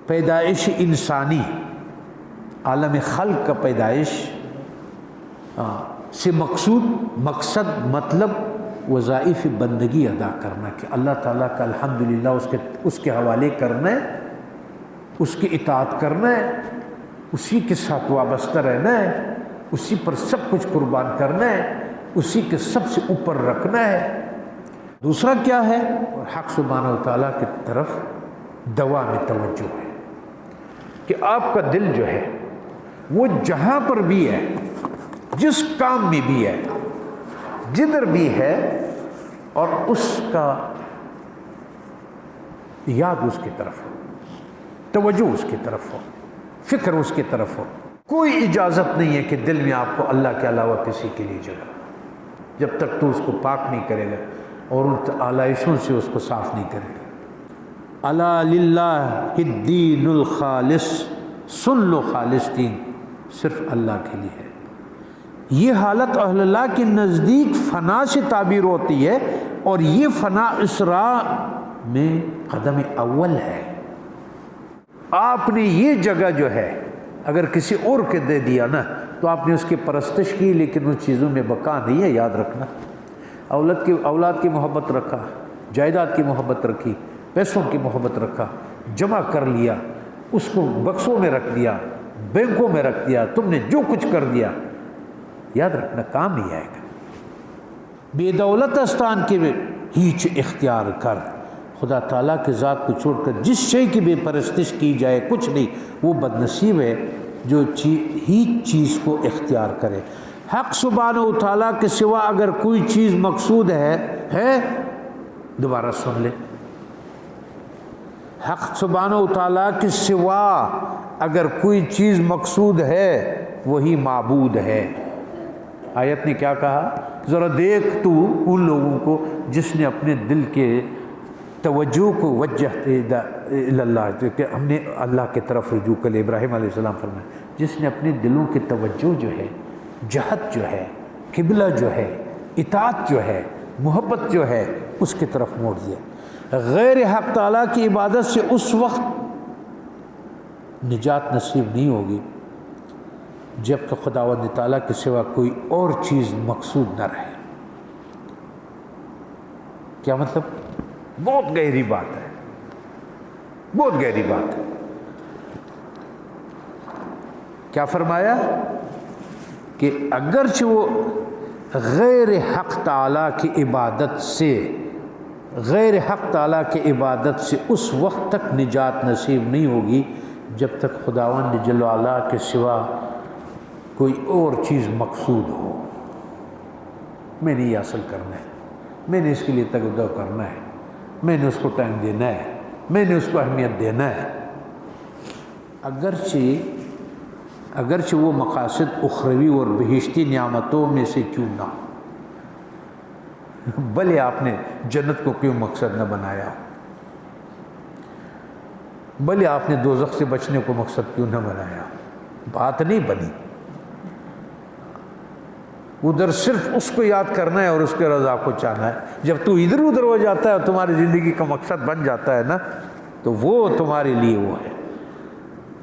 پیدائش انسانی، عالم خلق کا پیدائش سے مقصد مطلب وظائف بندگی ادا کرنا، کہ اللہ تعالیٰ کا الحمدللہ اس کے حوالے کرنا ہے، اس کی اطاعت کرنا ہے، اسی کے ساتھ وابستہ رہنا ہے، اسی پر سب کچھ قربان کرنا ہے، اسی کے سب سے اوپر رکھنا ہے۔ دوسرا کیا ہے؟ اور حق سبحانہ و تعالیٰ کی طرف دوام میں توجہ ہے، کہ آپ کا دل جو ہے وہ جہاں پر بھی ہے، جس کام میں بھی ہے، جدھر بھی ہے، اور اس کا یاد اس کی طرف ہو، توجہ اس کی طرف ہو، فکر اس کی طرف ہو۔ کوئی اجازت نہیں ہے کہ دل میں آپ کو اللہ کے علاوہ کسی کے لیے جگہ، جب تک تو اس کو پاک نہیں کرے گا اور ان آلائشوں سے اس کو صاف نہیں کرے گا۔ الا للہ الدین الخالص، سن لو خالص دین صرف اللہ کے لیے ہے۔ یہ حالت اہل اللہ کے نزدیک فنا سے تعبیر ہوتی ہے، اور یہ فنا اسراء میں قدم اول ہے۔ آپ نے یہ جگہ جو ہے اگر کسی اور کے دے دیا نا تو آپ نے اس کی پرستش کی، لیکن ان چیزوں میں بقا نہیں ہے، یاد رکھنا۔ اولاد کی محبت رکھا، جائیداد کی محبت رکھی، پیسوں کی محبت رکھا، جمع کر لیا، اس کو بکسوں میں رکھ دیا، بینکوں میں رکھ دیا، تم نے جو کچھ کر دیا، یاد رکھنا کام نہیں آئے گا۔ بے دولت استان کے ہیچ اختیار کر، خدا تعالیٰ کے ذات کو چھوڑ کر جس شے کی بے پرستش کی جائے کچھ نہیں، وہ بد نصیب ہے جو ہیچ چیز کو اختیار کرے۔ حق سبحانہ و تعالیٰ کے سوا اگر کوئی چیز مقصود ہے دوبارہ سن لے، حق سبحانہ و تعالیٰ کے سوا اگر کوئی چیز مقصود ہے وہی معبود ہے۔ آیت نے کیا کہا؟ ذرا دیکھ تو ان لوگوں کو جس نے اپنے دل کے توجہ کو وجہ اللہ، کہ ہم نے اللہ کی طرف رجوع کر، ابراہیم علیہ السلام فرمائے، جس نے اپنے دلوں کی توجہ جو ہے، جہت جو ہے، قبلہ جو ہے، اطاعت جو ہے، محبت جو ہے، اس کی طرف موڑ دیا۔ غیر حق تعالیٰ کی عبادت سے اس وقت نجات نصیب نہیں ہوگی جب کہ خداوند تعالیٰ کے سوا کوئی اور چیز مقصود نہ رہے۔ کیا مطلب؟ بہت گہری بات ہے، بہت گہری بات ہے۔ کیا فرمایا؟ کہ اگرچہ وہ غیر حق تعالیٰ کی عبادت سے، غیر حق تعالیٰ کی عبادت سے اس وقت تک نجات نصیب نہیں ہوگی جب تک خداوند جل وعلا کے سوا کوئی اور چیز مقصود ہو۔ میں نے یہ حاصل کرنا ہے، میں نے اس کے لیے تگدو کرنا ہے، میں نے اس کو ٹائم دینا ہے، میں نے اس کو اہمیت دینا ہے، اگرچہ وہ مقاصد اخروی اور بہشتی نعمتوں میں سے کیوں نہ ہو، بھلے آپ نے جنت کو کیوں مقصد نہ بنایا، بھلے آپ نے دوزخ سے بچنے کو مقصد کیوں نہ بنایا، بات نہیں بنی۔ ادھر صرف اس کو یاد کرنا ہے اور اس کے رضا کو چاہنا ہے۔ جب تو ادھر ادھر ہو جاتا ہے اور تمہاری زندگی کا مقصد بن جاتا ہے نا، تو وہ تمہارے لیے وہ ہے۔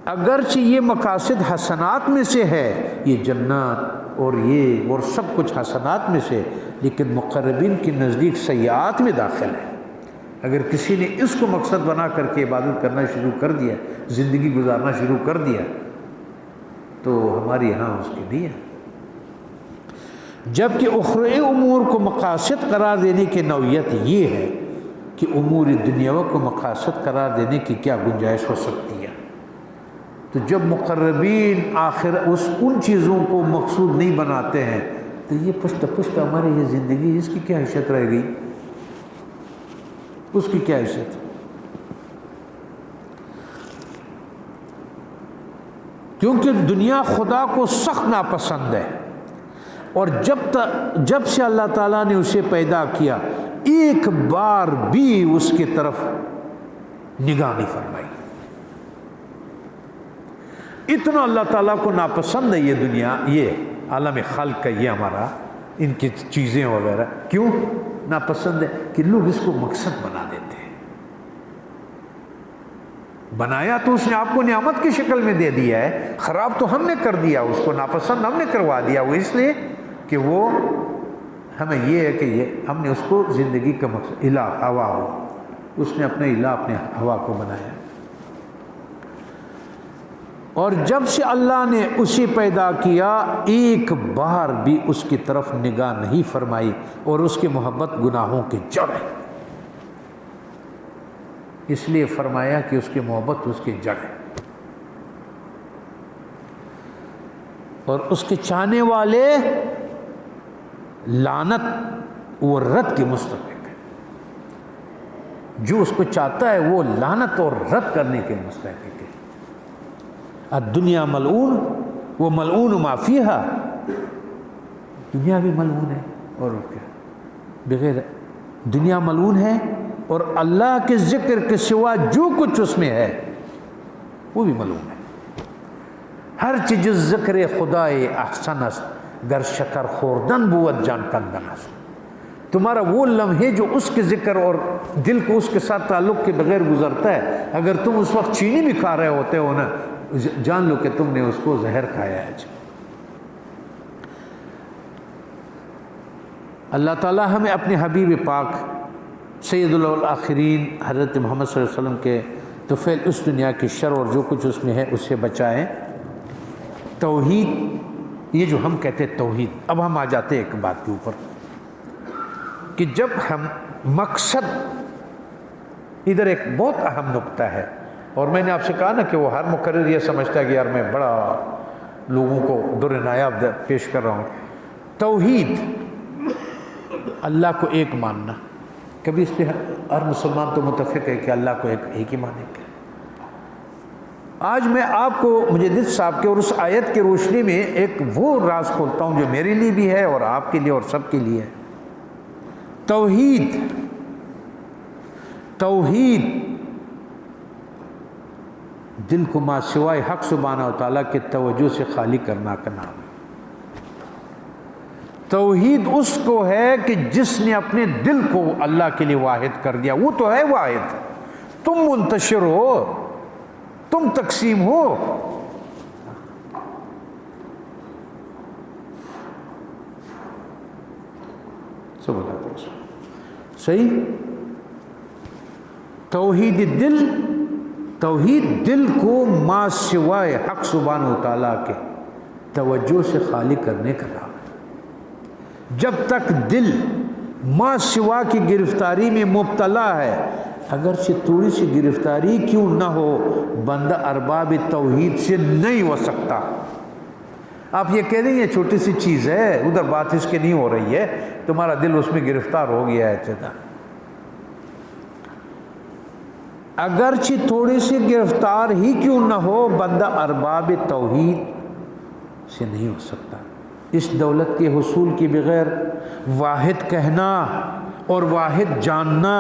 اگرچہ یہ مقاصد حسنات میں سے ہے، یہ جنات اور یہ اور سب کچھ حسنات میں سے، لیکن مقربین کے نزدیک سیئات میں داخل ہے۔ اگر کسی نے اس کو مقصد بنا کر کے عبادت کرنا شروع کر دیا، زندگی گزارنا شروع کر دیا، تو ہمارے یہاں اس کی نہیں ہے۔ جبکہ اخروی امور کو مقاصد قرار دینے کی نوعیت یہ ہے کہ امور دنیاوی کو مقاصد قرار دینے کی کیا گنجائش ہو سکتی ہے؟ تو جب مقربین ان چیزوں کو مقصود نہیں بناتے ہیں تو یہ پشت پشت ہماری یہ زندگی، اس کی کیا حیثیت رہ گئی؟ اس کی کیا حیثیت؟ کیونکہ دنیا خدا کو سخت ناپسند ہے، اور جب سے اللہ تعالیٰ نے اسے پیدا کیا ایک بار بھی اس کی طرف نگاہ نہیں فرمائی۔ اتنا اللہ تعالیٰ کو ناپسند ہے یہ دنیا، یہ عالم خلق کا، یہ ہمارا ان کی چیزیں وغیرہ۔ کیوں ناپسند ہے؟ کہ لوگ اس کو مقصد بنا دیتے ہیں، بنایا تو اس نے آپ کو نعمت کی شکل میں دے دیا ہے، خراب تو ہم نے کر دیا، اس کو ناپسند ہم نے کروا دیا، وہ اس لیے کہ وہ ہمیں یہ ہے کہ یہ ہم نے اس کو زندگی کا مقصد الہ ہوا ہو، اس نے اپنے الہ اپنے ہوا کو بنایا۔ اور جب سے اللہ نے اسے پیدا کیا ایک بار بھی اس کی طرف نگاہ نہیں فرمائی، اور اس کی محبت گناہوں کی جڑ ہے، اس لیے فرمایا کہ اس کی محبت اس کی جڑ ہے، اور اس کے چاہنے والے لعنت و رد کی مستحق ہے، جو اس کو چاہتا ہے وہ لعنت اور رد کرنے کے مستحق ہے۔ الدنیا ملعون و ملعون ما فیہا، دنیا بھی ملعون ہے، اور کیا بغیر دنیا ملعون ہے، اور اللہ کے ذکر کے سوا جو کچھ اس میں ہے وہ بھی ملعون ہے۔ ہر چیز ذکر خدائے احسن است، گر شکر خوردن بود جان کندن است۔ تمہارا وہ لمحے جو اس کے ذکر اور دل کو اس کے ساتھ تعلق کے بغیر گزرتا ہے، اگر تم اس وقت چینی بھی کھا رہے ہوتے ہو نا، جان لو کہ تم نے اس کو زہر کھایا ہے۔ اللہ تعالی ہمیں اپنے حبیب پاک سید الاخرین حضرت محمد صلی اللہ علیہ وسلم کے طفیل اس دنیا کی شر اور جو کچھ اس میں ہے اس سے بچائیں۔ توحید، یہ جو ہم کہتے ہیں توحید، اب ہم آ جاتے ہیں ایک بات کے اوپر کہ جب ہم مقصد، ادھر ایک بہت اہم نقطہ ہے، اور میں نے آپ سے کہا نا کہ وہ ہر مقرر یہ سمجھتا ہے کہ یار میں بڑا لوگوں کو در نایاب پیش کر رہا ہوں۔ توحید، اللہ کو ایک ماننا، کبھی اس پہ ہر مسلمان تو متفق ہے کہ اللہ کو ایک ہی مانے گا۔ آج میں آپ کو مجدد صاحب کے اور اس آیت کی روشنی میں ایک وہ راز کھولتا ہوں جو میرے لیے بھی ہے اور آپ کے لیے اور سب کے لیے ہے۔ توحید، توحید دل کو ما سوائے حق سبحانہ و تعالیٰ کے توجہ سے خالی کرنا کا نام ہے۔ توحید اس کو ہے کہ جس نے اپنے دل کو اللہ کے لیے واحد کر دیا، وہ تو ہے واحد، تم منتشر ہو، تم تقسیم ہو۔ صحیح؟ توحید دل، توحید دل کو ما سوائے حق سبحانہ و تعالیٰ کے توجہ سے خالی کرنے کا نام ہے۔ جب تک دل ما سوا کی گرفتاری میں مبتلا ہے، اگرچہ تھوڑی سی گرفتاری کیوں نہ ہو، بندہ ارباب توحید سے نہیں ہو سکتا۔ آپ یہ کہہ دیں یہ چھوٹی سی چیز ہے، ادھر بات اس کے نہیں ہو رہی ہے، تمہارا دل اس میں گرفتار ہو گیا ہے چدا۔ اگرچہ تھوڑی سی گرفتار ہی کیوں نہ ہو، بندہ ارباب توحید سے نہیں ہو سکتا۔ اس دولت کے حصول کے بغیر واحد کہنا اور واحد جاننا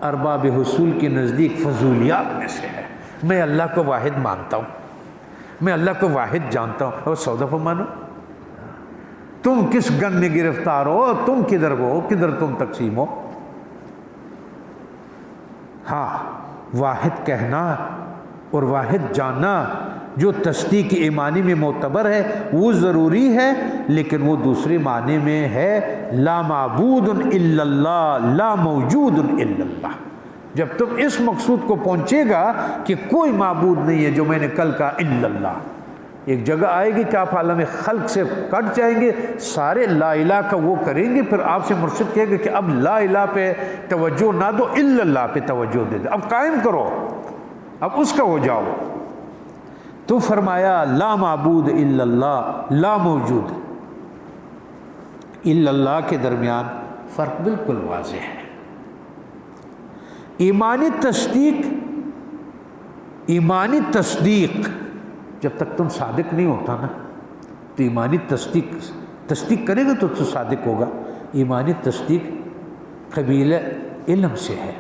ارباب حصول کے نزدیک فضولیات میں سے ہے۔ میں اللہ کو واحد مانتا ہوں، میں اللہ کو واحد جانتا ہوں، اور 100 دفعہ مانو۔ تم کس گن میں گرفتار ہو، تم کدھر ہو، کدھر تم تقسیم ہو۔ ہاں، واحد کہنا اور واحد جاننا جو تصدیق ایمانی میں معتبر ہے وہ ضروری ہے، لیکن وہ دوسرے معنی میں ہے لا معبود الا اللہ، لا موجود الا اللہ۔ جب تم اس مقصود کو پہنچے گا کہ کوئی معبود نہیں ہے، جو میں نے کل کہا الا اللہ، ایک جگہ آئے گی کہ آپ عالم خلق سے کٹ جائیں گے، سارے لا الہ کا وہ کریں گے، پھر آپ سے مرشد کہے گا کہ اب لا الہ پہ توجہ نہ دو، الا اللہ پہ توجہ دے دو، اب قائم کرو، اب اس کا ہو جاؤ۔ تو فرمایا لا معبود الا اللہ، لا موجود الا اللہ کے درمیان فرق بالکل واضح ہے۔ ایمانی تصدیق جب تک تم صادق نہیں ہوتا نا، تو ایمانی تصدیق کرے گا تو صادق ہوگا۔ ایمانی تصدیق قبیلہ علم سے ہے،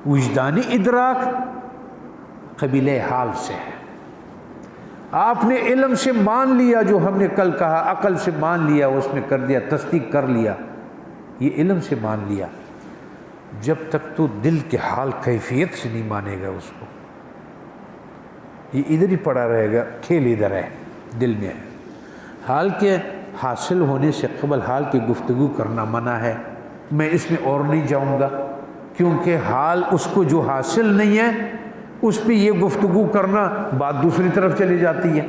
وجدانی ادراک قبیلہ حال سے ہے۔ آپ نے علم سے مان لیا جو ہم نے کل کہا، عقل سے مان لیا، اس میں کر دیا، تصدیق کر لیا، یہ علم سے مان لیا۔ جب تک تو دل کے حال کیفیت سے نہیں مانے گا اس کو، یہ ادھر ہی پڑا رہے گا، کھیل ادھر ہے، دل میں ہے۔ حال کے حاصل ہونے سے قبل حال کی گفتگو کرنا منع ہے، میں اس میں اور نہیں جاؤں گا، کیونکہ حال اس کو جو حاصل نہیں ہے اس پہ یہ گفتگو کرنا بات دوسری طرف چلی جاتی ہے۔